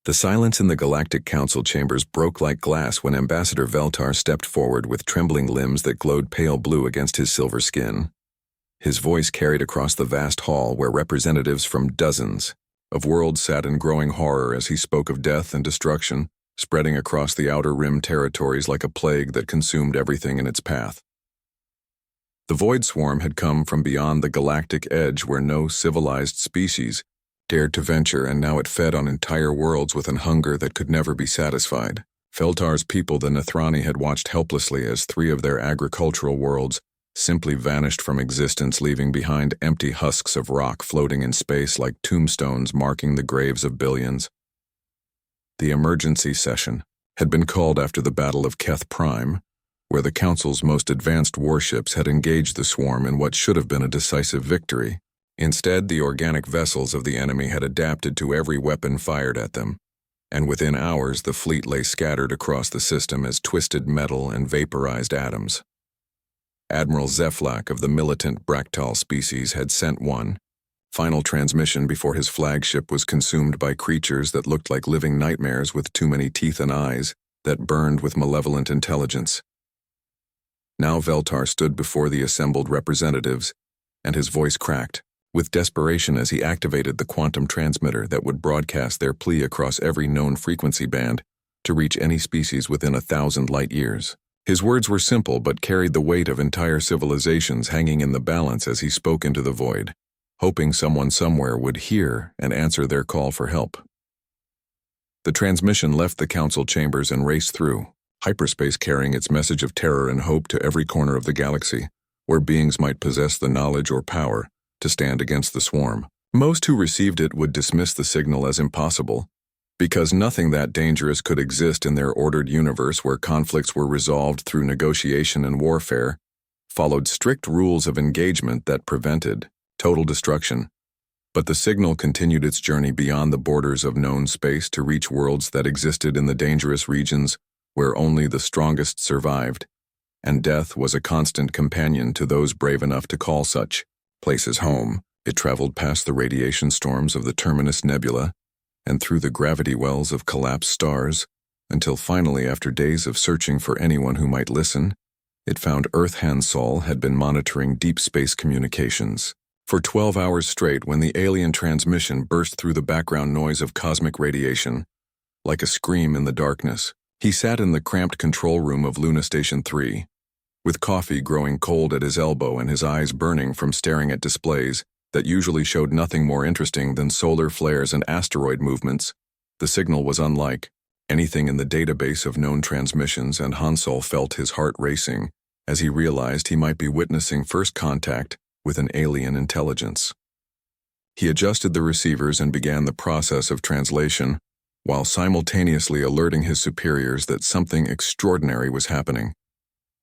The silence in the Galactic Council chambers broke like glass when Ambassador Veltar stepped forward with trembling limbs that glowed pale blue against his silver skin. His voice carried across the vast hall where representatives from dozens of worlds sat in growing horror as he spoke of death and destruction, spreading across the Outer Rim territories like a plague that consumed everything in its path. The Void Swarm had come from beyond the galactic edge where no civilized species dared to venture, and now it fed on entire worlds with an hunger that could never be satisfied. Feltar's people, the Nethrani, had watched helplessly as 3 of their agricultural worlds simply vanished from existence, leaving behind empty husks of rock floating in space like tombstones marking the graves of billions. The emergency session had been called after the Battle of HFY, where the Council's most advanced warships had engaged the swarm in what should have been a decisive victory. Instead, the organic vessels of the enemy had adapted to every weapon fired at them, and within hours the fleet lay scattered across the system as twisted metal and vaporized atoms. Admiral Zeflak of the militant Bractal species had sent one final transmission before his flagship was consumed by creatures that looked like living nightmares with too many teeth and eyes that burned with malevolent intelligence. Now Veltar stood before the assembled representatives, and his voice cracked with desperation as he activated the quantum transmitter that would broadcast their plea across every known frequency band to reach any species within 1,000 light years. His words were simple but carried the weight of entire civilizations hanging in the balance as he spoke into the void, hoping someone somewhere would hear and answer their call for help. The transmission left the council chambers and raced through hyperspace, carrying its message of terror and hope to every corner of the galaxy, where beings might possess the knowledge or power to stand against the swarm. Most who received it would dismiss the signal as impossible, because nothing that dangerous could exist in their ordered universe where conflicts were resolved through negotiation and warfare, followed strict rules of engagement that prevented total destruction. But the signal continued its journey beyond the borders of known space to reach worlds that existed in the dangerous regions where only the strongest survived, and death was a constant companion to those brave enough to call such places home. It traveled past the radiation storms of the Terminus Nebula and through the gravity wells of collapsed stars, until finally, after days of searching for anyone who might listen, it found Earth. Hansol had been monitoring deep space communications for 12 hours straight when the alien transmission burst through the background noise of cosmic radiation, like a scream in the darkness. He sat in the cramped control room of Luna Station 3, with coffee growing cold at his elbow and his eyes burning from staring at displays that usually showed nothing more interesting than solar flares and asteroid movements. The signal was unlike anything in the database of known transmissions, and Hansol felt his heart racing as he realized he might be witnessing first contact with an alien intelligence. He adjusted the receivers and began the process of translation, while simultaneously alerting his superiors that something extraordinary was happening.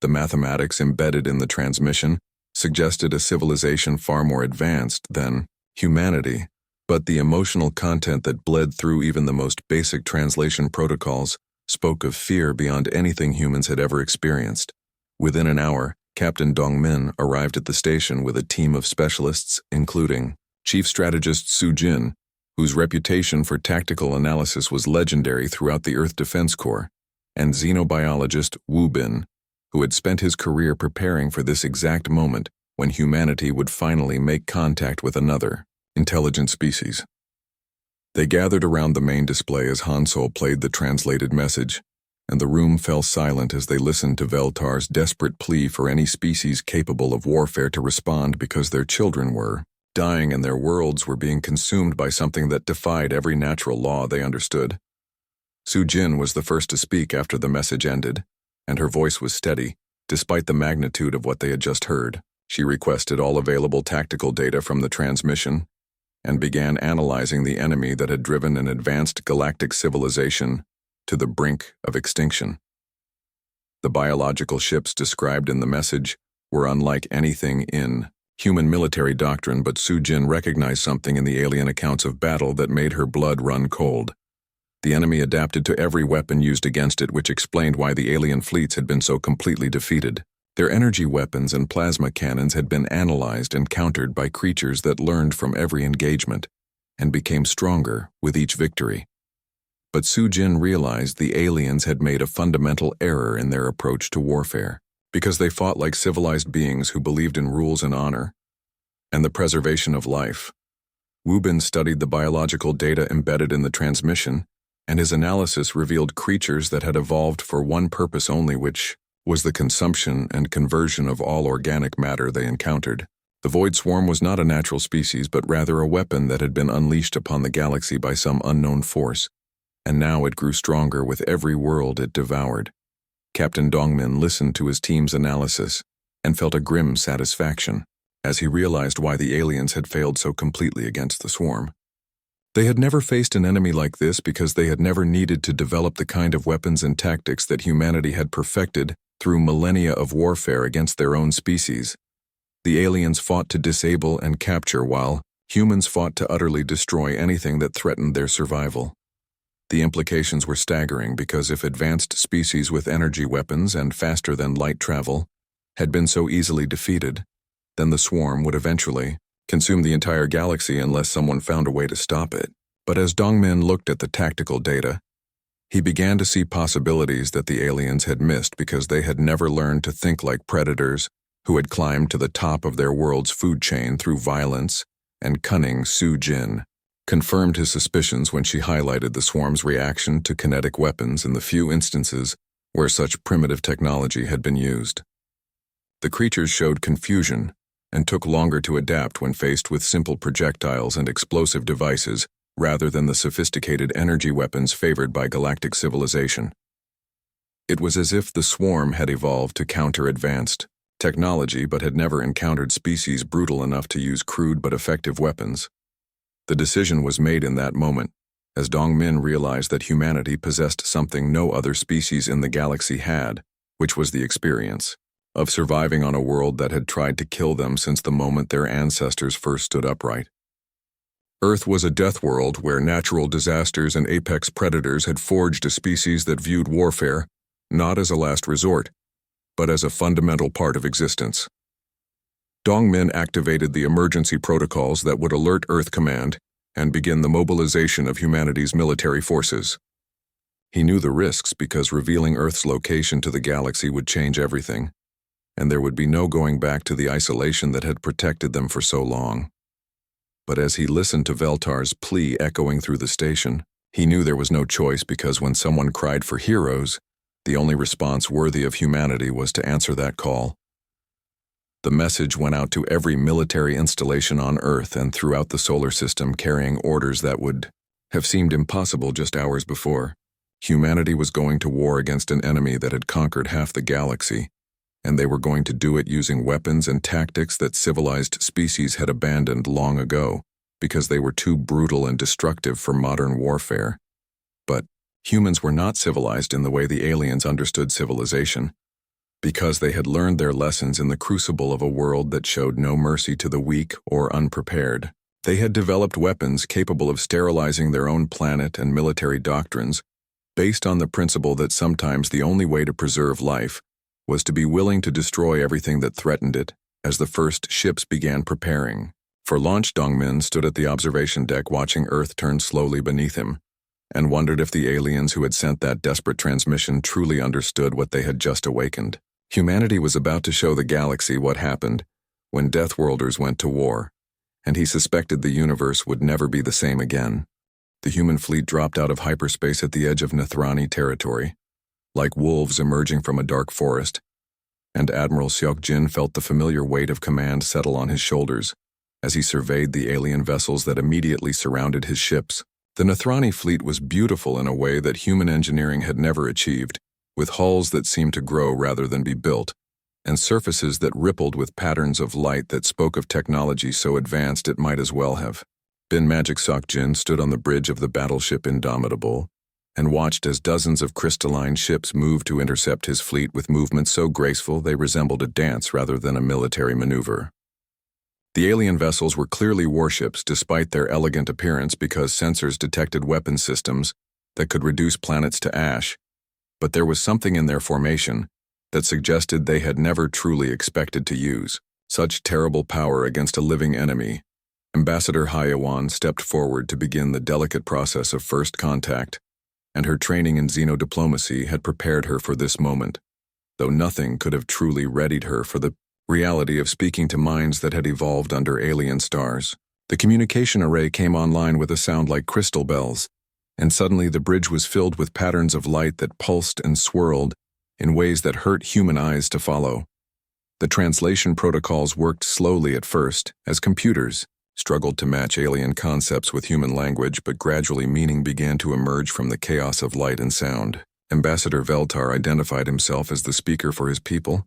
The mathematics embedded in the transmission suggested a civilization far more advanced than humanity, but the emotional content that bled through even the most basic translation protocols spoke of fear beyond anything humans had ever experienced. Within an hour, Captain Dongmin arrived at the station with a team of specialists, including Chief Strategist Su Jin, whose reputation for tactical analysis was legendary throughout the Earth Defense Corps, and xenobiologist Wu Bin, who had spent his career preparing for this exact moment when humanity would finally make contact with another intelligent species. They gathered around the main display as Hansol played the translated message, and the room fell silent as they listened to Veltar's desperate plea for any species capable of warfare to respond, because their children were dying and their worlds were being consumed by something that defied every natural law they understood. Su Jin was the first to speak after the message ended, and her voice was steady, despite the magnitude of what they had just heard. She requested all available tactical data from the transmission and began analyzing the enemy that had driven an advanced galactic civilization to the brink of extinction. The biological ships described in the message were unlike anything in human military doctrine, but Su Jin recognized something in the alien accounts of battle that made her blood run cold. The enemy adapted to every weapon used against it, which explained why the alien fleets had been so completely defeated. Their energy weapons and plasma cannons had been analyzed and countered by creatures that learned from every engagement and became stronger with each victory. But Su-Jin realized the aliens had made a fundamental error in their approach to warfare, because they fought like civilized beings who believed in rules and honor, and the preservation of life. Wu Bin studied the biological data embedded in the transmission, and his analysis revealed creatures that had evolved for one purpose only, which was the consumption and conversion of all organic matter they encountered. The Void Swarm was not a natural species, but rather a weapon that had been unleashed upon the galaxy by some unknown force, and now it grew stronger with every world it devoured. Captain Dongmin listened to his team's analysis and felt a grim satisfaction as he realized why the aliens had failed so completely against the swarm. They had never faced an enemy like this because they had never needed to develop the kind of weapons and tactics that humanity had perfected through millennia of warfare against their own species. The aliens fought to disable and capture, while humans fought to utterly destroy anything that threatened their survival. The implications were staggering, because if advanced species with energy weapons and faster-than-light travel had been so easily defeated, then the swarm would eventually consume the entire galaxy unless someone found a way to stop it. But as Dongmin looked at the tactical data, he began to see possibilities that the aliens had missed because they had never learned to think like predators who had climbed to the top of their world's food chain through violence and cunning. Su-Jin confirmed his suspicions when she highlighted the swarm's reaction to kinetic weapons in the few instances where such primitive technology had been used. The creatures showed confusion and took longer to adapt when faced with simple projectiles and explosive devices rather than the sophisticated energy weapons favored by galactic civilization. It was as if the swarm had evolved to counter advanced technology but had never encountered species brutal enough to use crude but effective weapons. The decision was made in that moment, as Dongmin realized that humanity possessed something no other species in the galaxy had, which was the experience of surviving on a world that had tried to kill them since the moment their ancestors first stood upright. Earth was a death world where natural disasters and apex predators had forged a species that viewed warfare not as a last resort, but as a fundamental part of existence. Dongmin activated the emergency protocols that would alert Earth Command and begin the mobilization of humanity's military forces. He knew the risks because revealing Earth's location to the galaxy would change everything, and there would be no going back to the isolation that had protected them for so long. But as he listened to Veltar's plea echoing through the station, he knew there was no choice, because when someone cried for heroes, the only response worthy of humanity was to answer that call. The message went out to every military installation on Earth and throughout the solar system, carrying orders that would have seemed impossible just hours before. Humanity was going to war against an enemy that had conquered half the galaxy, and they were going to do it using weapons and tactics that civilized species had abandoned long ago because they were too brutal and destructive for modern warfare. But humans were not civilized in the way the aliens understood civilization, because they had learned their lessons in the crucible of a world that showed no mercy to the weak or unprepared. They had developed weapons capable of sterilizing their own planet and military doctrines, based on the principle that sometimes the only way to preserve life was to be willing to destroy everything that threatened it. As the first ships began preparing for launch, Dongmin stood at the observation deck watching Earth turn slowly beneath him, and wondered if the aliens who had sent that desperate transmission truly understood what they had just awakened. Humanity was about to show the galaxy what happened when Deathworlders went to war, and he suspected the universe would never be the same again. The human fleet dropped out of hyperspace at the edge of Nathrani territory, like wolves emerging from a dark forest, and Admiral Seok-Jin felt the familiar weight of command settle on his shoulders as he surveyed the alien vessels that immediately surrounded his ships. The Nathrani fleet was beautiful in a way that human engineering had never achieved, with hulls that seemed to grow rather than be built, and surfaces that rippled with patterns of light that spoke of technology so advanced it might as well have been magic. Seok-Jin stood on the bridge of the battleship Indomitable and watched as dozens of crystalline ships moved to intercept his fleet with movements so graceful they resembled a dance rather than a military maneuver. The alien vessels were clearly warships despite their elegant appearance, because sensors detected weapon systems that could reduce planets to ash, but there was something in their formation that suggested they had never truly expected to use such terrible power against a living enemy. Ambassador Hyewan stepped forward to begin the delicate process of first contact, and her training in xenodiplomacy had prepared her for this moment, though nothing could have truly readied her for the reality of speaking to minds that had evolved under alien stars. The communication array came online with a sound like crystal bells, and suddenly the bridge was filled with patterns of light that pulsed and swirled in ways that hurt human eyes to follow. The translation protocols worked slowly at first, as computers struggled to match alien concepts with human language, but gradually meaning began to emerge from the chaos of light and sound. Ambassador Veltar identified himself as the speaker for his people,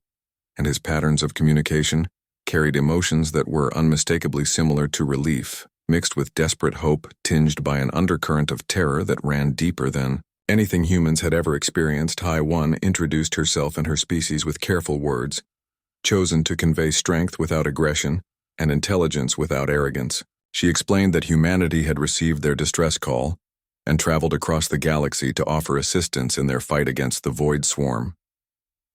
and his patterns of communication carried emotions that were unmistakably similar to relief, mixed with desperate hope, tinged by an undercurrent of terror that ran deeper than anything humans had ever experienced. HFY introduced herself and her species with careful words, chosen to convey strength without aggression and intelligence without arrogance. She explained that humanity had received their distress call and traveled across the galaxy to offer assistance in their fight against the Void Swarm.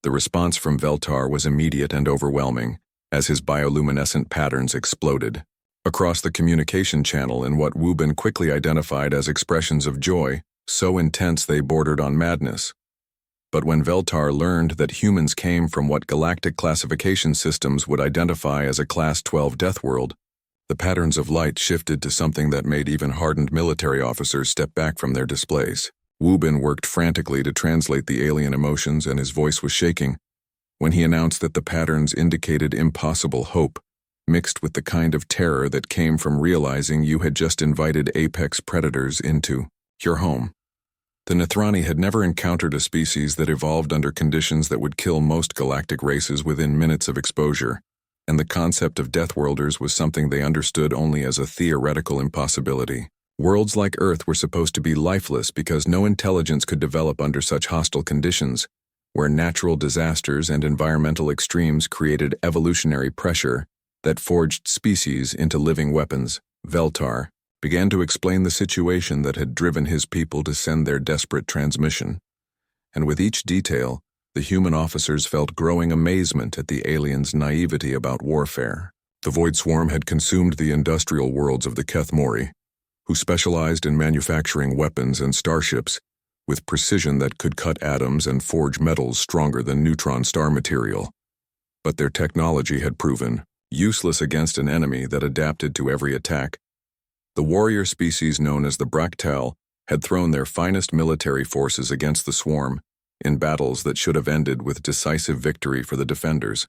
The response from Veltar was immediate and overwhelming, as his bioluminescent patterns exploded across the communication channel in what Wubin quickly identified as expressions of joy, so intense they bordered on madness. But when Veltar learned that humans came from what galactic classification systems would identify as a Class 12 death world, the patterns of light shifted to something that made even hardened military officers step back from their displays. Wubin worked frantically to translate the alien emotions, and his voice was shaking when he announced that the patterns indicated impossible hope, mixed with the kind of terror that came from realizing you had just invited apex predators into your home. The Nethrani had never encountered a species that evolved under conditions that would kill most galactic races within minutes of exposure, and the concept of Deathworlders was something they understood only as a theoretical impossibility. Worlds like Earth were supposed to be lifeless because no intelligence could develop under such hostile conditions, where natural disasters and environmental extremes created evolutionary pressure that forged species into living weapons. Veltar began to explain the situation that had driven his people to send their desperate transmission, and with each detail, the human officers felt growing amazement at the aliens' naivety about warfare. The Void Swarm had consumed the industrial worlds of the Kethmori, who specialized in manufacturing weapons and starships with precision that could cut atoms and forge metals stronger than neutron star material. But their technology had proven useless against an enemy that adapted to every attack. The warrior species known as the Bractal had thrown their finest military forces against the swarm in battles that should have ended with decisive victory for the defenders.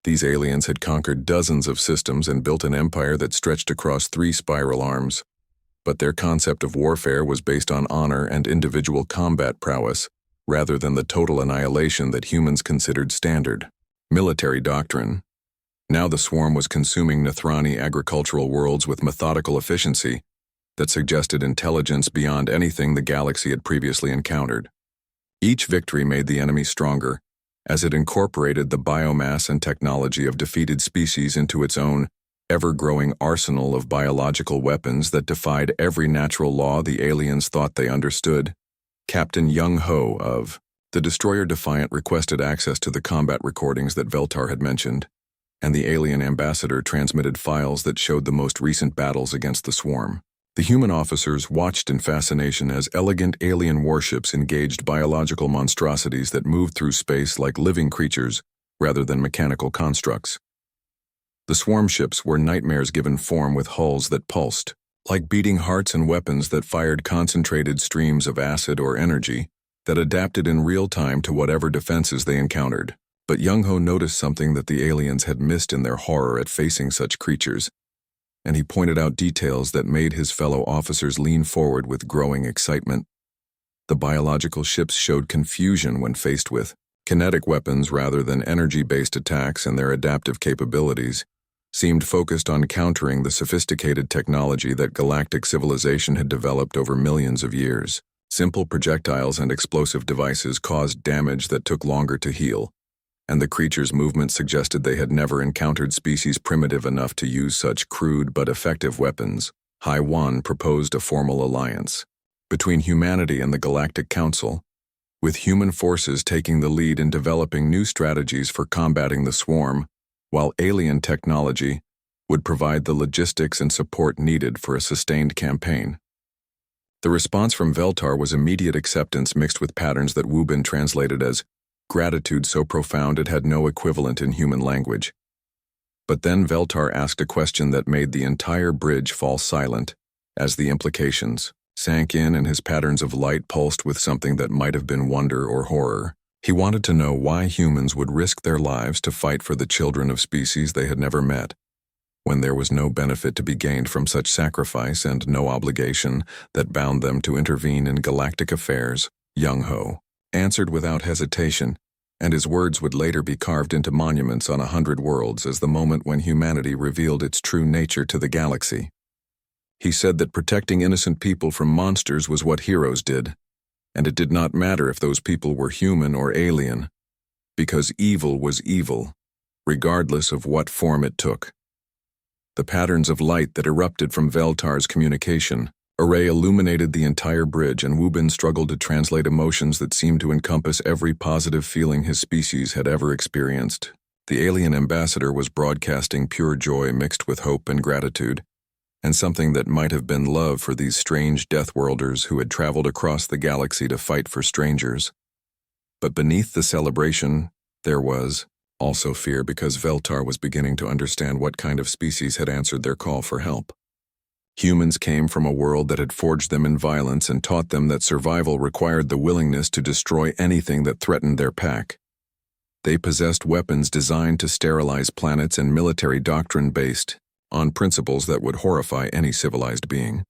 These aliens had conquered dozens of systems and built an empire that stretched across 3 spiral arms. But their concept of warfare was based on honor and individual combat prowess, rather than the total annihilation that humans considered standard military doctrine. Now the swarm was consuming Nethrani agricultural worlds with methodical efficiency that suggested intelligence beyond anything the galaxy had previously encountered. Each victory made the enemy stronger, as it incorporated the biomass and technology of defeated species into its own ever-growing arsenal of biological weapons that defied every natural law the aliens thought they understood. Captain Young Ho of the destroyer Defiant requested access to the combat recordings that Veltar had mentioned, and the alien ambassador transmitted files that showed the most recent battles against the swarm. The human officers watched in fascination as elegant alien warships engaged biological monstrosities that moved through space like living creatures rather than mechanical constructs. The swarm ships were nightmares given form with hulls that pulsed, like beating hearts, and weapons that fired concentrated streams of acid or energy that adapted in real time to whatever defenses they encountered. But Young-Ho noticed something that the aliens had missed in their horror at facing such creatures, and he pointed out details that made his fellow officers lean forward with growing excitement. The biological ships showed confusion when faced with kinetic weapons rather than energy-based attacks, and their adaptive capabilities seemed focused on countering the sophisticated technology that galactic civilization had developed over millions of years. Simple projectiles and explosive devices caused damage that took longer to heal, and the creatures' movement suggested they had never encountered species primitive enough to use such crude but effective weapons. HFY proposed a formal alliance between humanity and the Galactic Council, with human forces taking the lead in developing new strategies for combating the swarm, while alien technology would provide the logistics and support needed for a sustained campaign. The response from Veltar was immediate acceptance mixed with patterns that Wu Bin translated as gratitude so profound it had no equivalent in human language. But then Veltar asked a question that made the entire bridge fall silent, as the implications sank in and his patterns of light pulsed with something that might have been wonder or horror. He wanted to know why humans would risk their lives to fight for the children of species they had never met, when there was no benefit to be gained from such sacrifice and no obligation that bound them to intervene in galactic affairs. Young Ho answered without hesitation, and his words would later be carved into monuments on 100 worlds as the moment when humanity revealed its true nature to the galaxy. He said that protecting innocent people from monsters was what heroes did, and it did not matter if those people were human or alien, because evil was evil, regardless of what form it took. The patterns of light that erupted from Veltar's communication array illuminated the entire bridge, and Wu Bin struggled to translate emotions that seemed to encompass every positive feeling his species had ever experienced. The alien ambassador was broadcasting pure joy mixed with hope and gratitude, and something that might have been love for these strange Deathworlders who had traveled across the galaxy to fight for strangers. But beneath the celebration, there was also fear, because Veltar was beginning to understand what kind of species had answered their call for help. Humans came from a world that had forged them in violence and taught them that survival required the willingness to destroy anything that threatened their pack. They possessed weapons designed to sterilize planets and military doctrine based on principles that would horrify any civilized being.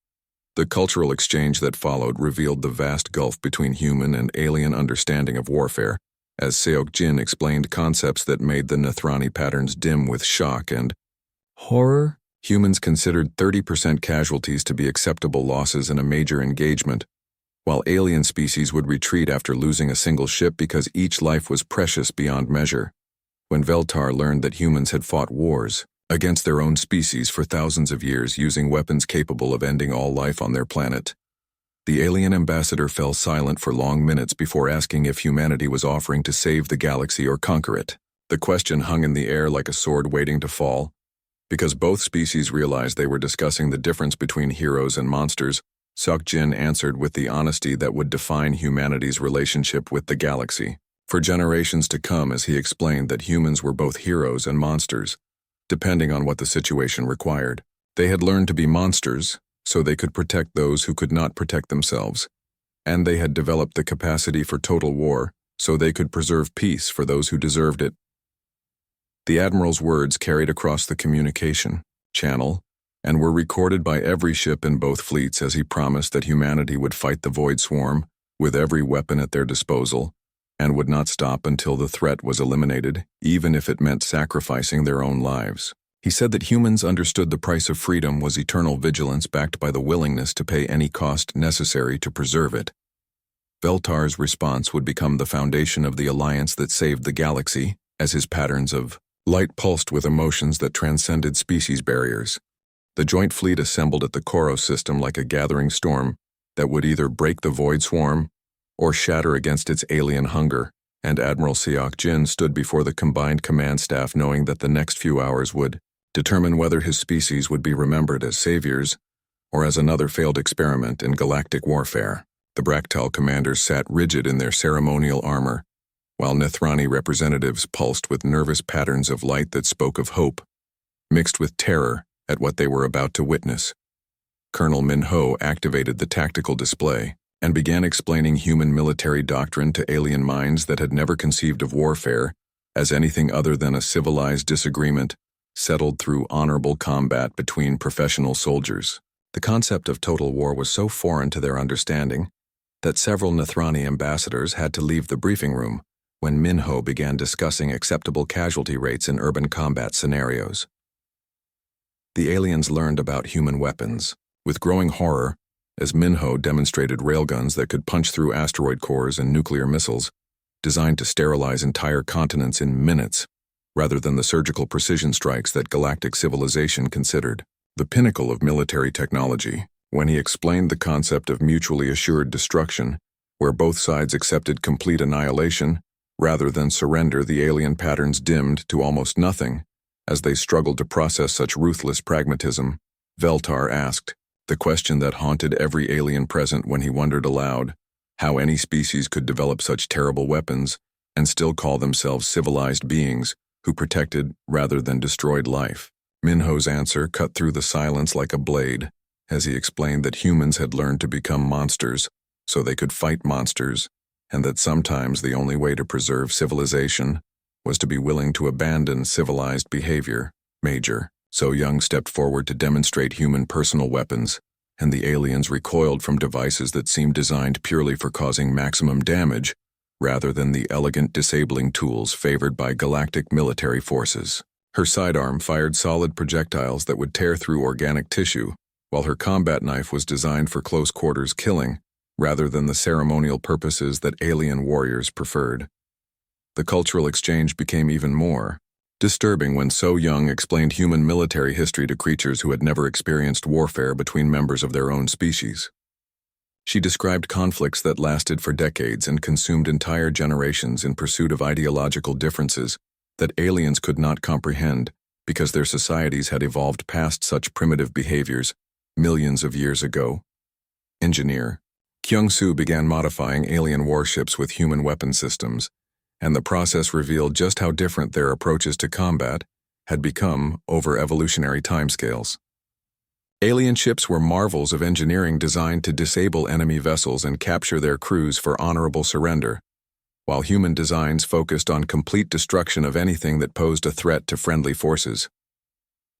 The cultural exchange that followed revealed the vast gulf between human and alien understanding of warfare, as Seok Jin explained concepts that made the Nathrani patterns dim with shock and horror. Humans considered 30% casualties to be acceptable losses in a major engagement, while alien species would retreat after losing a single ship because each life was precious beyond measure. When Veltar learned that humans had fought wars against their own species for thousands of years using weapons capable of ending all life on their planet, the alien ambassador fell silent for long minutes before asking if humanity was offering to save the galaxy or conquer it. The question hung in the air like a sword waiting to fall. Because both species realized they were discussing the difference between heroes and monsters, Seok Jin answered with the honesty that would define humanity's relationship with the galaxy for generations to come, as he explained that humans were both heroes and monsters, depending on what the situation required. They had learned to be monsters so they could protect those who could not protect themselves, and they had developed the capacity for total war so they could preserve peace for those who deserved it. The Admiral's words carried across the communication channel and were recorded by every ship in both fleets as he promised that humanity would fight the Void Swarm with every weapon at their disposal and would not stop until the threat was eliminated, even if it meant sacrificing their own lives. He said that humans understood the price of freedom was eternal vigilance backed by the willingness to pay any cost necessary to preserve it. Veltar's response would become the foundation of the alliance that saved the galaxy, as his patterns of light pulsed with emotions that transcended species barriers. The joint fleet assembled at the Koros system like a gathering storm that would either break the Void Swarm or shatter against its alien hunger, and Admiral Seok Jin stood before the combined command staff knowing that the next few hours would determine whether his species would be remembered as saviors or as another failed experiment in galactic warfare. The Bractal commanders sat rigid in their ceremonial armor, while Nathrani representatives pulsed with nervous patterns of light that spoke of hope, mixed with terror at what they were about to witness. Colonel Min Ho activated the tactical display and began explaining human military doctrine to alien minds that had never conceived of warfare as anything other than a civilized disagreement settled through honorable combat between professional soldiers. The concept of total war was so foreign to their understanding that several Nathrani ambassadors had to leave the briefing room when Min Ho began discussing acceptable casualty rates in urban combat scenarios. The aliens learned about human weapons with growing horror as Min Ho demonstrated railguns that could punch through asteroid cores and nuclear missiles designed to sterilize entire continents in minutes rather than the surgical precision strikes that galactic civilization considered the pinnacle of military technology. When he explained the concept of mutually assured destruction, where both sides accepted complete annihilation rather than surrender, the alien patterns dimmed to almost nothing as they struggled to process such ruthless pragmatism. Veltar asked, The question that haunted every alien present when he wondered aloud how any species could develop such terrible weapons and still call themselves civilized beings who protected rather than destroyed life. Minho's answer cut through the silence like a blade as he explained that humans had learned to become monsters so they could fight monsters, and that sometimes the only way to preserve civilization was to be willing to abandon civilized behavior. Major So Young stepped forward to demonstrate human personal weapons, and the aliens recoiled from devices that seemed designed purely for causing maximum damage rather than the elegant disabling tools favored by galactic military forces. Her sidearm fired solid projectiles that would tear through organic tissue, while her combat knife was designed for close-quarters killing rather than the ceremonial purposes that alien warriors preferred. The cultural exchange became even more disturbing when So Young explained human military history to creatures who had never experienced warfare between members of their own species. She described conflicts that lasted for decades and consumed entire generations in pursuit of ideological differences that aliens could not comprehend because their societies had evolved past such primitive behaviors millions of years ago. Engineer Kyung-soo began modifying alien warships with human weapon systems, and the process revealed just how different their approaches to combat had become over evolutionary timescales. Alien ships were marvels of engineering designed to disable enemy vessels and capture their crews for honorable surrender, while human designs focused on complete destruction of anything that posed a threat to friendly forces.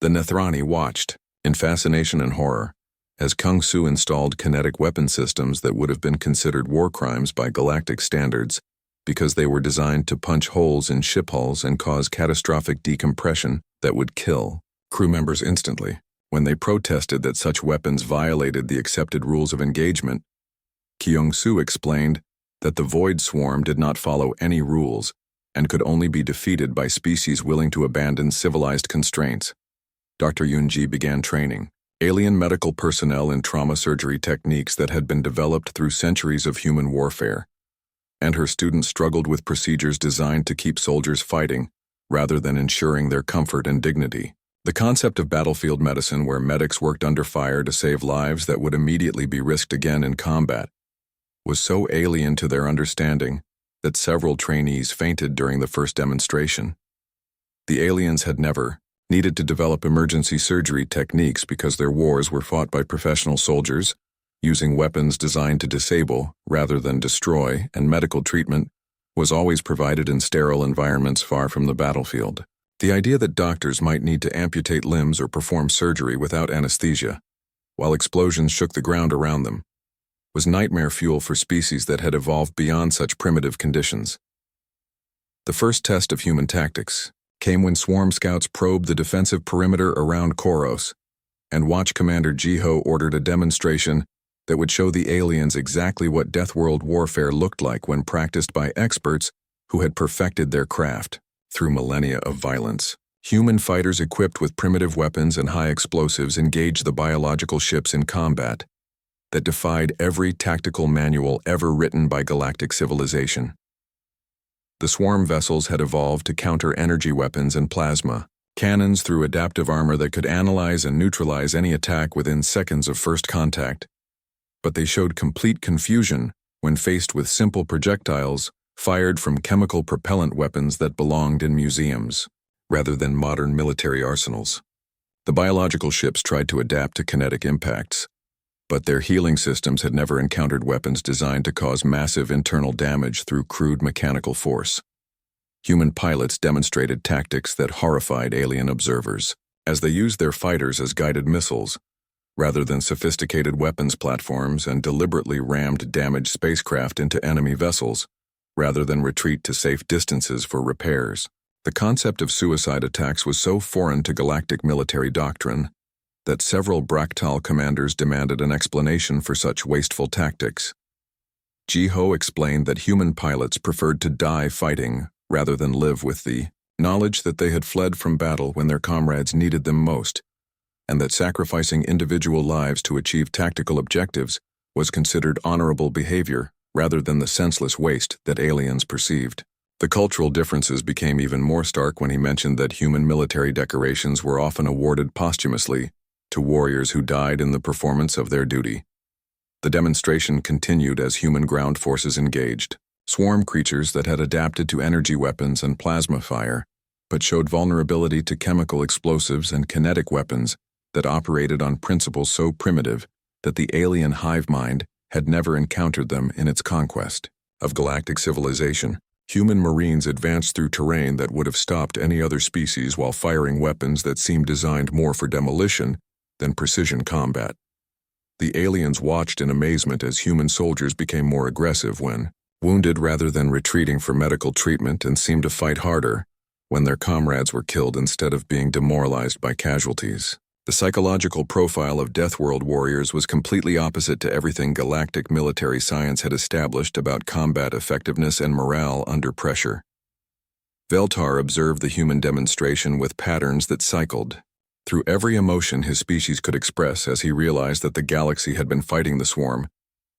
The Nethrani watched, in fascination and horror, as Kung-Su installed kinetic weapon systems that would have been considered war crimes by galactic standards because they were designed to punch holes in ship hulls and cause catastrophic decompression that would kill crew members instantly. When they protested that such weapons violated the accepted rules of engagement, Kyung-Soo explained that the Void Swarm did not follow any rules and could only be defeated by species willing to abandon civilized constraints. Dr. Yoon-ji began training alien medical personnel in trauma surgery techniques that had been developed through centuries of human warfare, and her students struggled with procedures designed to keep soldiers fighting rather than ensuring their comfort and dignity. The concept of battlefield medicine, where medics worked under fire to save lives that would immediately be risked again in combat, was so alien to their understanding that several trainees fainted during the first demonstration. The aliens had never needed to develop emergency surgery techniques because their wars were fought by professional soldiers, using weapons designed to disable rather than destroy, and medical treatment was always provided in sterile environments far from the battlefield. The idea that doctors might need to amputate limbs or perform surgery without anesthesia, while explosions shook the ground around them, was nightmare fuel for species that had evolved beyond such primitive conditions. The first test of human tactics came when swarm scouts probed the defensive perimeter around Koros, and Watch Commander Jiho ordered a demonstration that would show the aliens exactly what Deathworld warfare looked like when practiced by experts who had perfected their craft through millennia of violence. Human fighters equipped with primitive weapons and high explosives engaged the biological ships in combat that defied every tactical manual ever written by galactic civilization. The swarm vessels had evolved to counter energy weapons and plasma cannons through adaptive armor that could analyze and neutralize any attack within seconds of first contact. But they showed complete confusion when faced with simple projectiles fired from chemical propellant weapons that belonged in museums, rather than modern military arsenals. The biological ships tried to adapt to kinetic impacts, but their healing systems had never encountered weapons designed to cause massive internal damage through crude mechanical force. Human pilots demonstrated tactics that horrified alien observers, as they used their fighters as guided missiles, rather than sophisticated weapons platforms, and deliberately rammed damaged spacecraft into enemy vessels, rather than retreat to safe distances for repairs. The concept of suicide attacks was so foreign to galactic military doctrine that several Bractal commanders demanded an explanation for such wasteful tactics. Jiho explained that human pilots preferred to die fighting rather than live with the knowledge that they had fled from battle when their comrades needed them most, and that sacrificing individual lives to achieve tactical objectives was considered honorable behavior rather than the senseless waste that aliens perceived. The cultural differences became even more stark when he mentioned that human military decorations were often awarded posthumously to warriors who died in the performance of their duty. The demonstration continued as human ground forces engaged. Swarm creatures that had adapted to energy weapons and plasma fire, but showed vulnerability to chemical explosives and kinetic weapons that operated on principles so primitive that the alien hive mind had never encountered them in its conquest of galactic civilization. Human marines advanced through terrain that would have stopped any other species while firing weapons that seemed designed more for demolition than precision combat. The aliens watched in amazement as human soldiers became more aggressive when wounded rather than retreating for medical treatment, and seemed to fight harder when their comrades were killed instead of being demoralized by casualties. The psychological profile of Deathworld warriors was completely opposite to everything galactic military science had established about combat effectiveness and morale under pressure. Veltar observed the human demonstration with patterns that cycled through every emotion his species could express as he realized that the galaxy had been fighting the swarm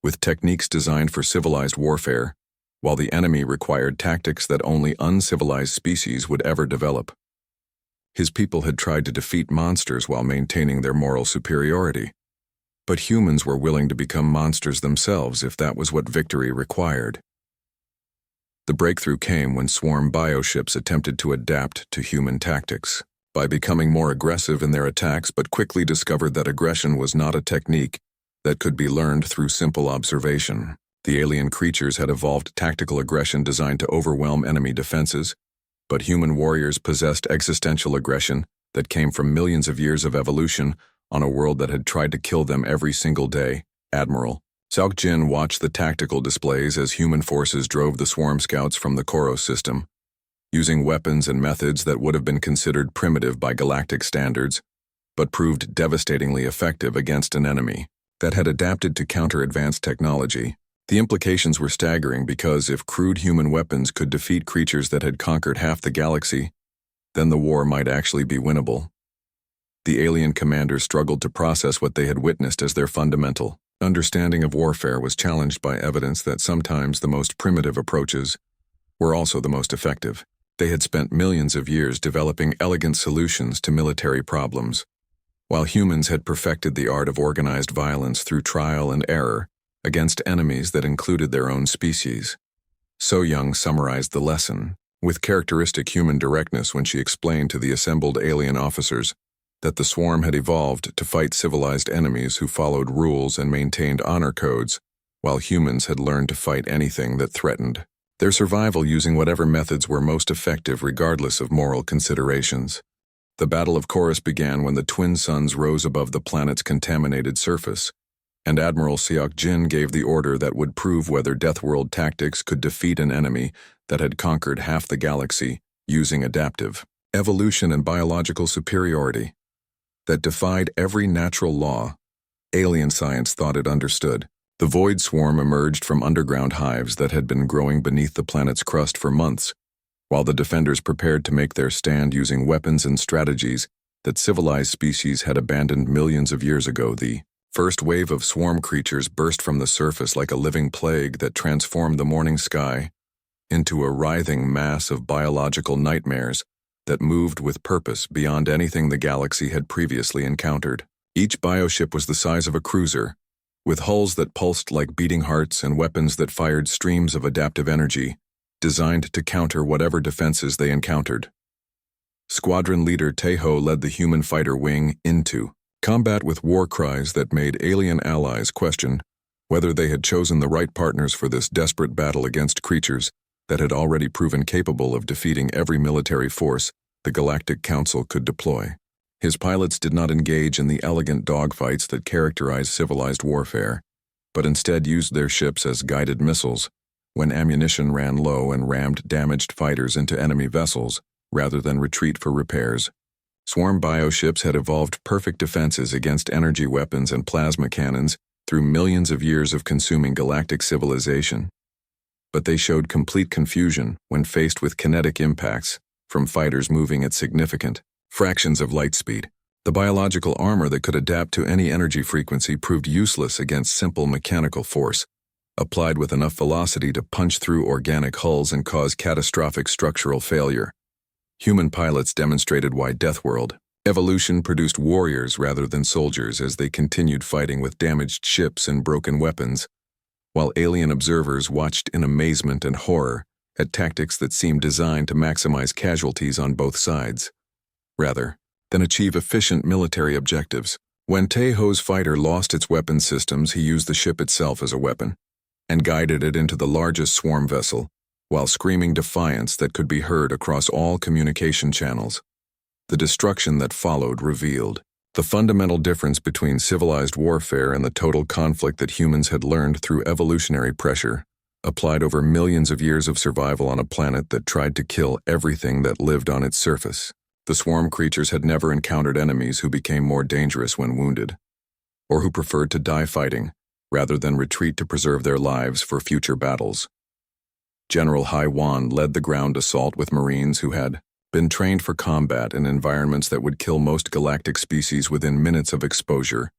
with techniques designed for civilized warfare, while the enemy required tactics that only uncivilized species would ever develop. His people had tried to defeat monsters while maintaining their moral superiority, but humans were willing to become monsters themselves if that was what victory required. The breakthrough came when swarm bioships attempted to adapt to human tactics by becoming more aggressive in their attacks, but quickly discovered that aggression was not a technique that could be learned through simple observation. The alien creatures had evolved tactical aggression designed to overwhelm enemy defenses, but human warriors possessed existential aggression that came from millions of years of evolution on a world that had tried to kill them every single day. Admiral Sauk Jin watched the tactical displays as human forces drove the swarm scouts from the Koros system, using weapons and methods that would have been considered primitive by galactic standards, but proved devastatingly effective against an enemy that had adapted to counter advanced technology. The implications were staggering because if crude human weapons could defeat creatures that had conquered half the galaxy, then the war might actually be winnable. The alien commanders struggled to process what they had witnessed as their fundamental understanding of warfare was challenged by evidence that sometimes the most primitive approaches were also the most effective. They had spent millions of years developing elegant solutions to military problems, while humans had perfected the art of organized violence through trial and error against enemies that included their own species. So Young summarized the lesson with characteristic human directness when she explained to the assembled alien officers that the swarm had evolved to fight civilized enemies who followed rules and maintained honor codes, while humans had learned to fight anything that threatened their survival using whatever methods were most effective regardless of moral considerations. The Battle of Chorus began when the twin suns rose above the planet's contaminated surface, and Admiral Sauk Jin gave the order that would prove whether Deathworld tactics could defeat an enemy that had conquered half the galaxy using adaptive evolution and biological superiority that defied every natural law alien science thought it understood. The Void Swarm emerged from underground hives that had been growing beneath the planet's crust for months, while the defenders prepared to make their stand using weapons and strategies that civilized species had abandoned millions of years ago. The first wave of swarm creatures burst from the surface like a living plague that transformed the morning sky into a writhing mass of biological nightmares that moved with purpose beyond anything the galaxy had previously encountered. Each bioship was the size of a cruiser, with hulls that pulsed like beating hearts and weapons that fired streams of adaptive energy, designed to counter whatever defenses they encountered. Squadron leader Teho led the human fighter wing into combat with war cries that made alien allies question whether they had chosen the right partners for this desperate battle against creatures that had already proven capable of defeating every military force the Galactic Council could deploy. His pilots did not engage in the elegant dogfights that characterized civilized warfare, but instead used their ships as guided missiles when ammunition ran low and rammed damaged fighters into enemy vessels rather than retreat for repairs. Swarm bioships had evolved perfect defenses against energy weapons and plasma cannons through millions of years of consuming galactic civilization. But they showed complete confusion when faced with kinetic impacts from fighters moving at significant fractions of light speed. The biological armor that could adapt to any energy frequency proved useless against simple mechanical force, applied with enough velocity to punch through organic hulls and cause catastrophic structural failure. Human pilots demonstrated why Deathworld Evolution produced warriors rather than soldiers as they continued fighting with damaged ships and broken weapons, while alien observers watched in amazement and horror at tactics that seemed designed to maximize casualties on both sides, rather than achieve efficient military objectives. When Tejo's fighter lost its weapon systems, he used the ship itself as a weapon and guided it into the largest swarm vessel, while screaming defiance that could be heard across all communication channels. The destruction that followed revealed the fundamental difference between civilized warfare and the total conflict that humans had learned through evolutionary pressure, applied over millions of years of survival on a planet that tried to kill everything that lived on its surface. The swarm creatures had never encountered enemies who became more dangerous when wounded, or who preferred to die fighting, rather than retreat to preserve their lives for future battles. General Haiwan led the ground assault with Marines who had been trained for combat in environments that would kill most galactic species within minutes of exposure,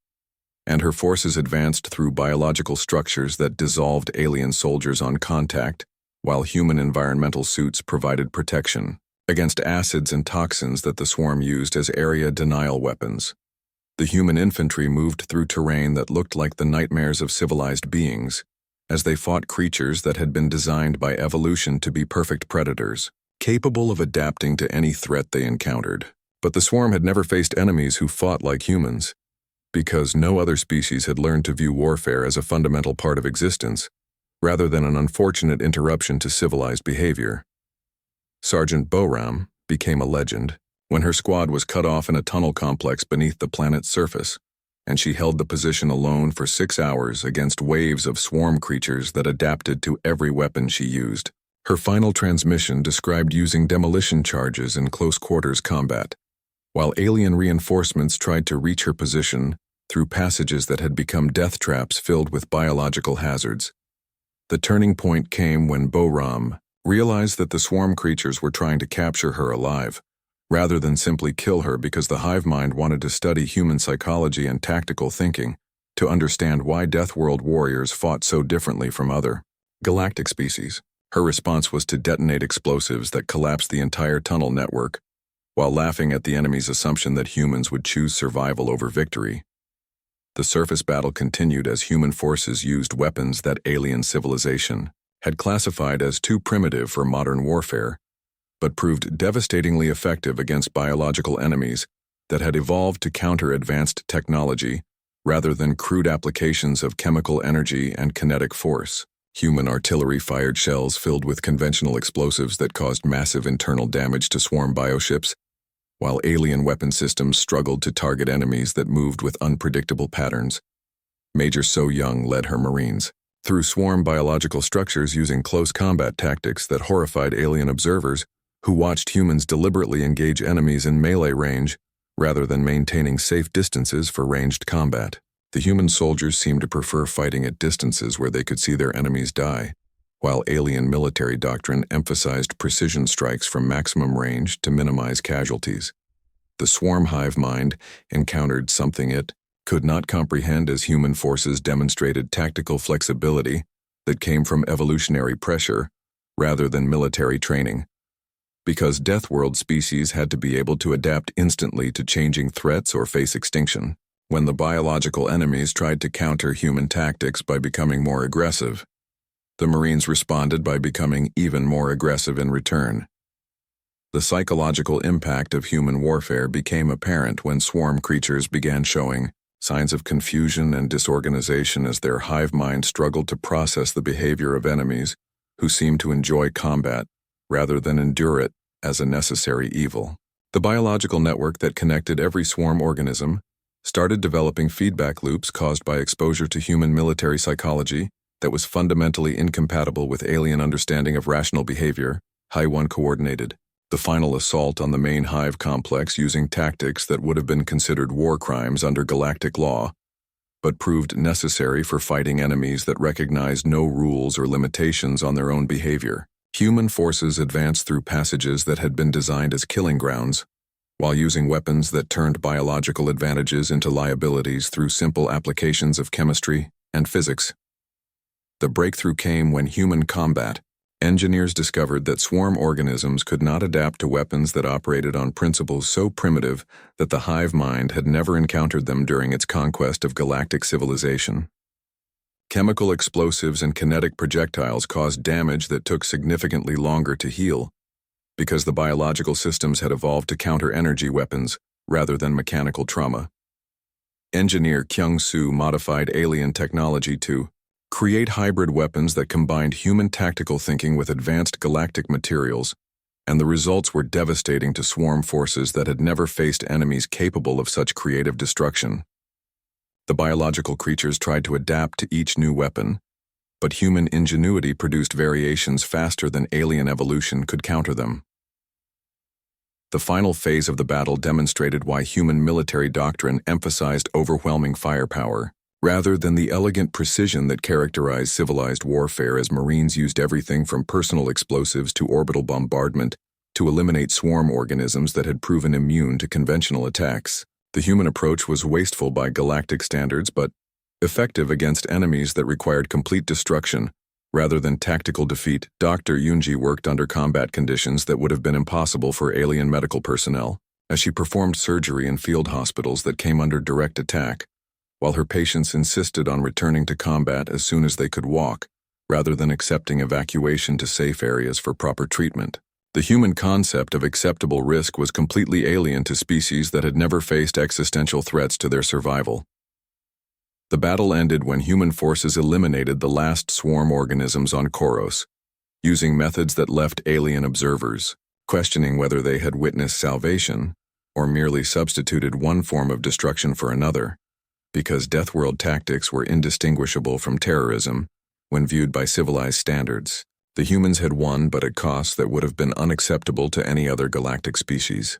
and her forces advanced through biological structures that dissolved alien soldiers on contact, while human environmental suits provided protection against acids and toxins that the swarm used as area denial weapons. The human infantry moved through terrain that looked like the nightmares of civilized beings, as they fought creatures that had been designed by evolution to be perfect predators, capable of adapting to any threat they encountered. But the swarm had never faced enemies who fought like humans, because no other species had learned to view warfare as a fundamental part of existence, rather than an unfortunate interruption to civilized behavior. Sergeant Boram became a legend when her squad was cut off in a tunnel complex beneath the planet's surface, and she held the position alone for 6 hours against waves of swarm creatures that adapted to every weapon she used. Her final transmission described using demolition charges in close-quarters combat, while alien reinforcements tried to reach her position through passages that had become death traps filled with biological hazards. The turning point came when Boram realized that the swarm creatures were trying to capture her alive, rather than simply kill her, because the hive mind wanted to study human psychology and tactical thinking to understand why Deathworld warriors fought so differently from other galactic species. Her response was to detonate explosives that collapsed the entire tunnel network, while laughing at the enemy's assumption that humans would choose survival over victory. The surface battle continued as human forces used weapons that alien civilization had classified as too primitive for modern warfare, but proved devastatingly effective against biological enemies that had evolved to counter advanced technology rather than crude applications of chemical energy and kinetic force. Human artillery fired shells filled with conventional explosives that caused massive internal damage to swarm bioships, while alien weapon systems struggled to target enemies that moved with unpredictable patterns. Major So Young led her Marines through swarm biological structures using close combat tactics that horrified alien observers who watched humans deliberately engage enemies in melee range rather than maintaining safe distances for ranged combat. The human soldiers seemed to prefer fighting at distances where they could see their enemies die, while alien military doctrine emphasized precision strikes from maximum range to minimize casualties. The swarm hive mind encountered something it could not comprehend as human forces demonstrated tactical flexibility that came from evolutionary pressure rather than military training. Because Deathworld species had to be able to adapt instantly to changing threats or face extinction. When the biological enemies tried to counter human tactics by becoming more aggressive, the Marines responded by becoming even more aggressive in return. The psychological impact of human warfare became apparent when swarm creatures began showing signs of confusion and disorganization as their hive mind struggled to process the behavior of enemies who seemed to enjoy combat rather than endure it as a necessary evil. The biological network that connected every swarm organism started developing feedback loops caused by exposure to human military psychology that was fundamentally incompatible with alien understanding of rational behavior. Haiwan coordinated the final assault on the main hive complex using tactics that would have been considered war crimes under galactic law, but proved necessary for fighting enemies that recognized no rules or limitations on their own behavior. Human forces advanced through passages that had been designed as killing grounds, while using weapons that turned biological advantages into liabilities through simple applications of chemistry and physics. The breakthrough came when human combat Engineers discovered that swarm organisms could not adapt to weapons that operated on principles so primitive that the hive mind had never encountered them during its conquest of galactic civilization. Chemical explosives and kinetic projectiles caused damage that took significantly longer to heal, because the biological systems had evolved to counter energy weapons rather than mechanical trauma. Engineer Kyung-soo modified alien technology to create hybrid weapons that combined human tactical thinking with advanced galactic materials, and the results were devastating to swarm forces that had never faced enemies capable of such creative destruction. The biological creatures tried to adapt to each new weapon, but human ingenuity produced variations faster than alien evolution could counter them. The final phase of the battle demonstrated why human military doctrine emphasized overwhelming firepower, rather than the elegant precision that characterized civilized warfare, as Marines used everything from personal explosives to orbital bombardment to eliminate swarm organisms that had proven immune to conventional attacks. The human approach was wasteful by galactic standards, but effective against enemies that required complete destruction rather than tactical defeat. Dr. Yoonji worked under combat conditions that would have been impossible for alien medical personnel, as she performed surgery in field hospitals that came under direct attack, while her patients insisted on returning to combat as soon as they could walk, rather than accepting evacuation to safe areas for proper treatment. The human concept of acceptable risk was completely alien to species that had never faced existential threats to their survival. The battle ended when human forces eliminated the last swarm organisms on Koros, using methods that left alien observers questioning whether they had witnessed salvation or merely substituted one form of destruction for another, because Deathworld tactics were indistinguishable from terrorism when viewed by civilized standards. The humans had won, but at costs that would have been unacceptable to any other galactic species.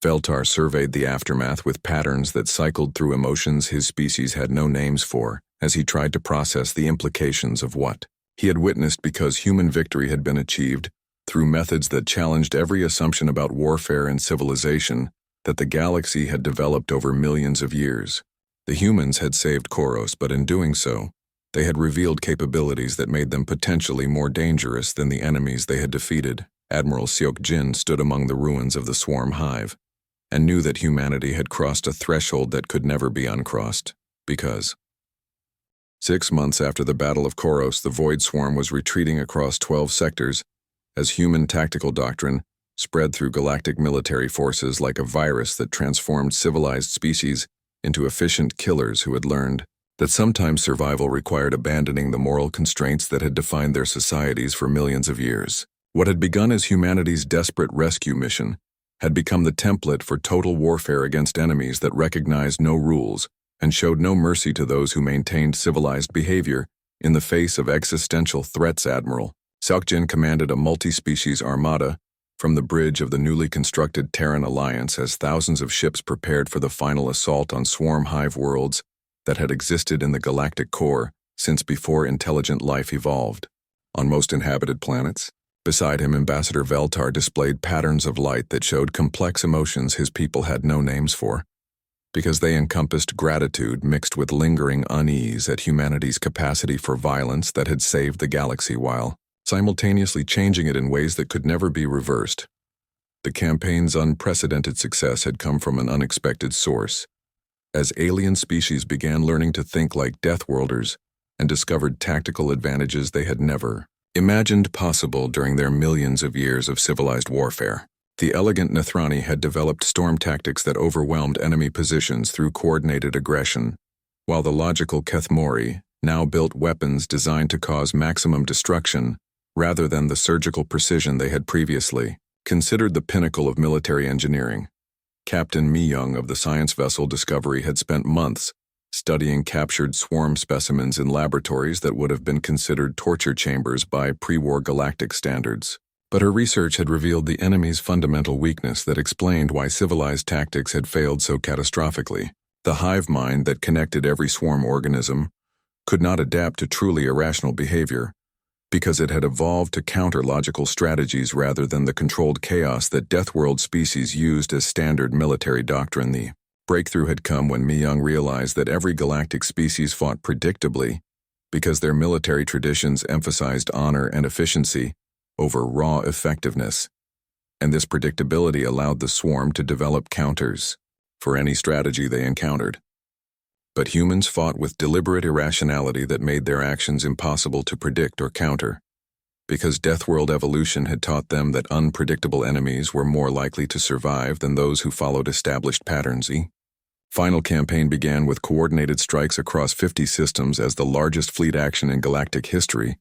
Veltar surveyed the aftermath with patterns that cycled through emotions his species had no names for, as he tried to process the implications of what he had witnessed, because human victory had been achieved through methods that challenged every assumption about warfare and civilization that the galaxy had developed over millions of years. The humans had saved Koros, but in doing so, they had revealed capabilities that made them potentially more dangerous than the enemies they had defeated. Admiral Seok-jin stood among the ruins of the swarm hive, and knew that humanity had crossed a threshold that could never be uncrossed, because 6 months after the Battle of Koros, the Void Swarm was retreating across 12 sectors, as human tactical doctrine spread through galactic military forces like a virus that transformed civilized species into efficient killers who had learned that sometimes survival required abandoning the moral constraints that had defined their societies for millions of years. What had begun as humanity's desperate rescue mission had become the template for total warfare against enemies that recognized no rules and showed no mercy to those who maintained civilized behavior in the face of existential threats. Admiral Seok-jin commanded a multi-species armada from the bridge of the newly constructed Terran Alliance as thousands of ships prepared for the final assault on swarm hive worlds that had existed in the galactic core since before intelligent life evolved. On most inhabited planets, beside him, Ambassador Veltar displayed patterns of light that showed complex emotions his people had no names for, because they encompassed gratitude mixed with lingering unease at humanity's capacity for violence that had saved the galaxy while simultaneously changing it in ways that could never be reversed. The campaign's unprecedented success had come from an unexpected source, as alien species began learning to think like Deathworlders and discovered tactical advantages they had never imagined possible during their millions of years of civilized warfare. The elegant Nathrani had developed storm tactics that overwhelmed enemy positions through coordinated aggression, while the logical Kethmori now built weapons designed to cause maximum destruction rather than the surgical precision they had previously considered the pinnacle of military engineering. Captain Mi-young of the science vessel Discovery had spent months studying captured swarm specimens in laboratories that would have been considered torture chambers by pre-war galactic standards. But her research had revealed the enemy's fundamental weakness that explained why civilized tactics had failed so catastrophically. The hive mind that connected every swarm organism could not adapt to truly irrational behavior, because it had evolved to counter logical strategies rather than the controlled chaos that Deathworld species used as standard military doctrine. The breakthrough had come when Mi-young realized that every galactic species fought predictably because their military traditions emphasized honor and efficiency, over raw effectiveness, and this predictability allowed the swarm to develop counters for any strategy they encountered. But humans fought with deliberate irrationality that made their actions impossible to predict or counter, because Deathworld evolution had taught them that unpredictable enemies were more likely to survive than those who followed established patterns. Final campaign began with coordinated strikes across 50 systems as the largest fleet action in galactic history,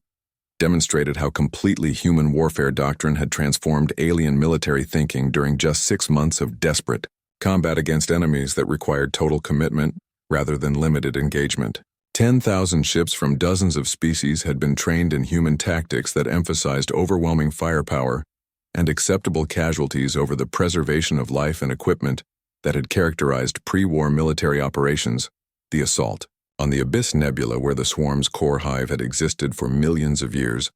demonstrated how completely human warfare doctrine had transformed alien military thinking during just 6 months of desperate combat against enemies that required total commitment rather than limited engagement. 10,000 ships from dozens of species had been trained in human tactics that emphasized overwhelming firepower and acceptable casualties over the preservation of life and equipment that had characterized pre-war military operations. The assault on the Abyss Nebula, where the swarm's core hive had existed for millions of years,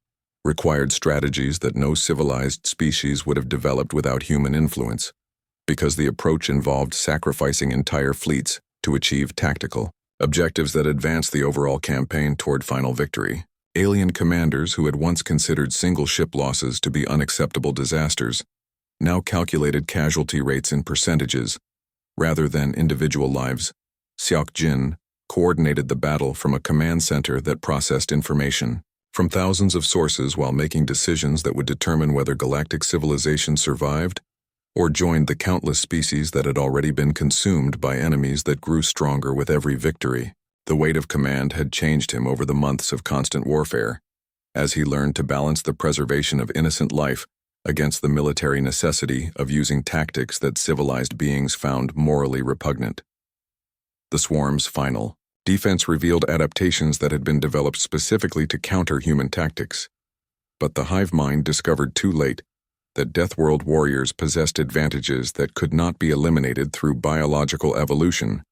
required strategies that no civilized species would have developed without human influence, because the approach involved sacrificing entire fleets to achieve tactical objectives that advanced the overall campaign toward final victory. Alien commanders who had once considered single ship losses to be unacceptable disasters now calculated casualty rates in percentages rather than individual lives. Xiao Jin coordinated the battle from a command center that processed information from thousands of sources while making decisions that would determine whether galactic civilization survived or joined the countless species that had already been consumed by enemies that grew stronger with every victory. The weight of command had changed him over the months of constant warfare, as he learned to balance the preservation of innocent life against the military necessity of using tactics that civilized beings found morally repugnant. The swarm's final defense revealed adaptations that had been developed specifically to counter human tactics, but the hive mind discovered too late that Deathworld warriors possessed advantages that could not be eliminated through biological evolution,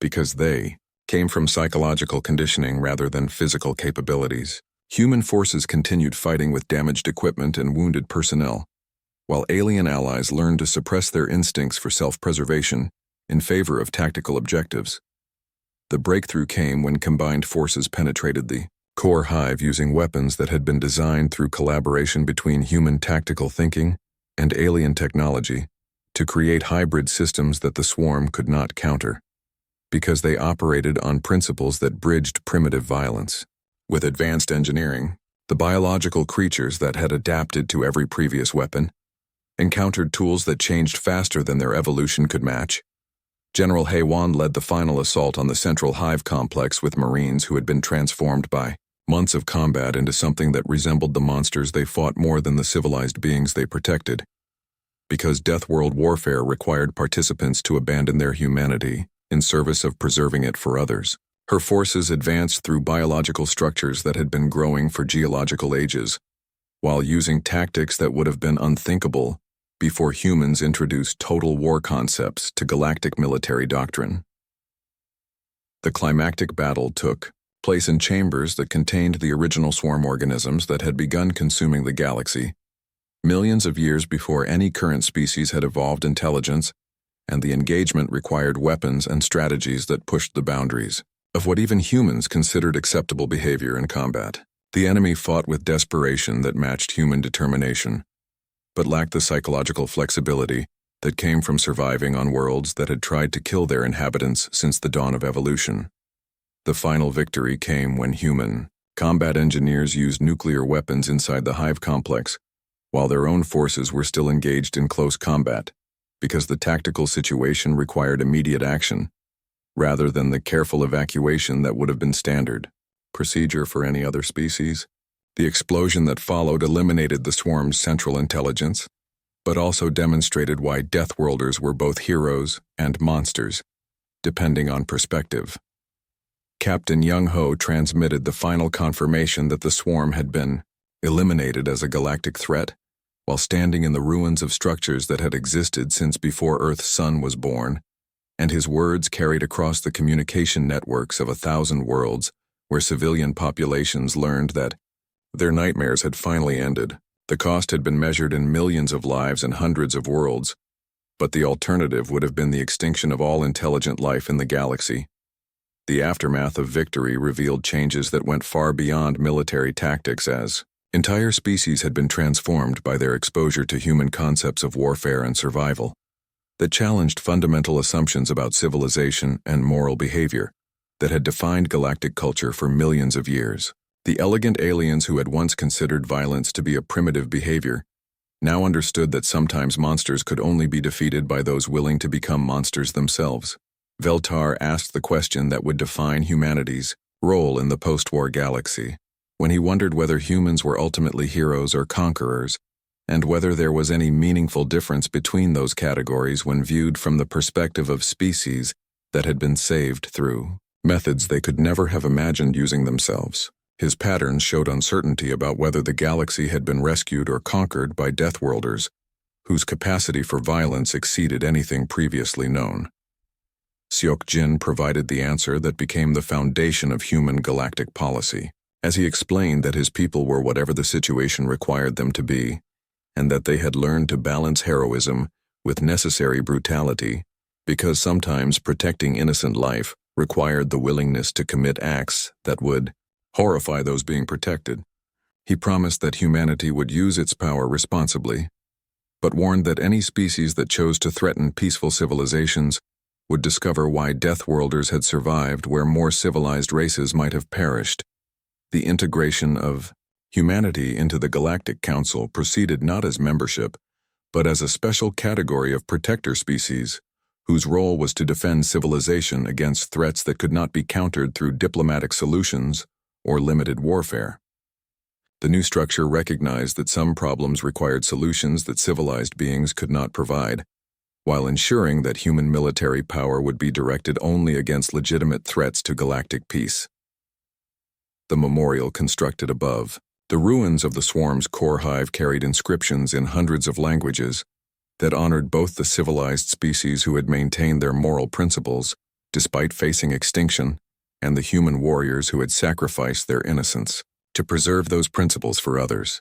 because they came from psychological conditioning rather than physical capabilities. Human forces continued fighting with damaged equipment and wounded personnel, while alien allies learned to suppress their instincts for self-preservation in favor of tactical objectives. The breakthrough came when combined forces penetrated the core hive using weapons that had been designed through collaboration between human tactical thinking and alien technology to create hybrid systems that the swarm could not counter, because they operated on principles that bridged primitive violence with advanced engineering. The biological creatures that had adapted to every previous weapon encountered tools that changed faster than their evolution could match. General Heiwan led the final assault on the central hive complex with Marines who had been transformed by months of combat into something that resembled the monsters they fought more than the civilized beings they protected, because Deathworld warfare required participants to abandon their humanity in service of preserving it for others. Her forces advanced through biological structures that had been growing for geological ages, while using tactics that would have been unthinkable before humans introduced total war concepts to galactic military doctrine. The climactic battle took place in chambers that contained the original swarm organisms that had begun consuming the galaxy, millions of years before any current species had evolved intelligence, and the engagement required weapons and strategies that pushed the boundaries of what even humans considered acceptable behavior in combat. The enemy fought with desperation that matched human determination, but lacked the psychological flexibility that came from surviving on worlds that had tried to kill their inhabitants since the dawn of evolution. The final victory came when human combat engineers used nuclear weapons inside the hive complex, while their own forces were still engaged in close combat, because the tactical situation required immediate action, rather than the careful evacuation that would have been standard procedure for any other species. The explosion that followed eliminated the swarm's central intelligence, but also demonstrated why Deathworlders were both heroes and monsters, depending on perspective. Captain Young Ho transmitted the final confirmation that the swarm had been eliminated as a galactic threat, while standing in the ruins of structures that had existed since before Earth's sun was born, and his words carried across the communication networks of 1,000 worlds where civilian populations learned that their nightmares had finally ended. The cost had been measured in millions of lives and hundreds of worlds, but the alternative would have been the extinction of all intelligent life in the galaxy. The aftermath of victory revealed changes that went far beyond military tactics as Entire species had been transformed by their exposure to human concepts of warfare and survival that challenged fundamental assumptions about civilization and moral behavior that had defined galactic culture for millions of years. The elegant aliens who had once considered violence to be a primitive behavior now understood that sometimes monsters could only be defeated by those willing to become monsters themselves. Veltar asked the question that would define humanity's role in the post-war galaxy, when he wondered whether humans were ultimately heroes or conquerors, and whether there was any meaningful difference between those categories when viewed from the perspective of species that had been saved through methods they could never have imagined using themselves. His patterns showed uncertainty about whether the galaxy had been rescued or conquered by Deathworlders, whose capacity for violence exceeded anything previously known. Seok Jin provided the answer that became the foundation of human galactic policy, as he explained that his people were whatever the situation required them to be, and that they had learned to balance heroism with necessary brutality, because sometimes protecting innocent life required the willingness to commit acts that would horrify those being protected. He promised that humanity would use its power responsibly, but warned that any species that chose to threaten peaceful civilizations would discover why Deathworlders had survived where more civilized races might have perished. The integration of humanity into the Galactic Council proceeded not as membership, but as a special category of protector species, whose role was to defend civilization against threats that could not be countered through diplomatic solutions or limited warfare. The new structure recognized that some problems required solutions that civilized beings could not provide, while ensuring that human military power would be directed only against legitimate threats to galactic peace. The memorial constructed above, the ruins of the swarm's core hive carried inscriptions in hundreds of languages that honored both the civilized species who had maintained their moral principles despite facing extinction, and the human warriors who had sacrificed their innocence to preserve those principles for others.